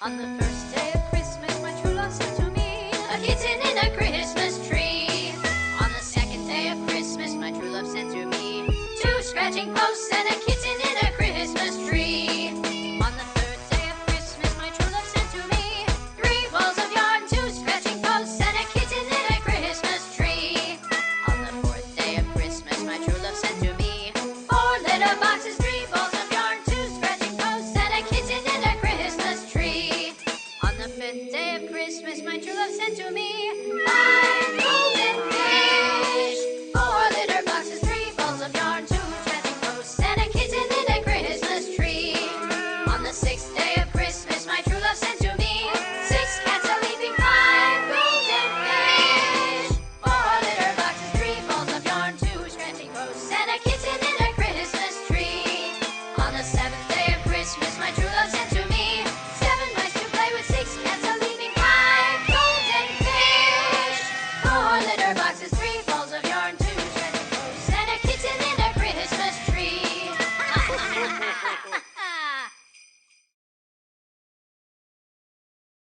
On the first day of Christmas, my true love sent to me a kitten in a Christmas tree. On the second day of Christmas, my true love sent to me two scratching posts and a kitten in a Christmas tree. On the third day of Christmas, my true love sent to me three balls of yarn, two scratching posts, and a kitten in a Christmas tree. On the fourth day of Christmas, my true love sent to me four litter boxes, three balls of yarn, two scratching posts, and a kitten in a Christmas tree. On the fifth day of Christmas, my true love sent to me five golden fish, four litter boxes, three balls of yarn, two scratching posts, and a kitten in a Christmas tree. On the sixth day of Christmas, my true love sent to me six cats a leaping, five golden fish, four litter boxes, three balls of yarn, two scratching posts, and a kitten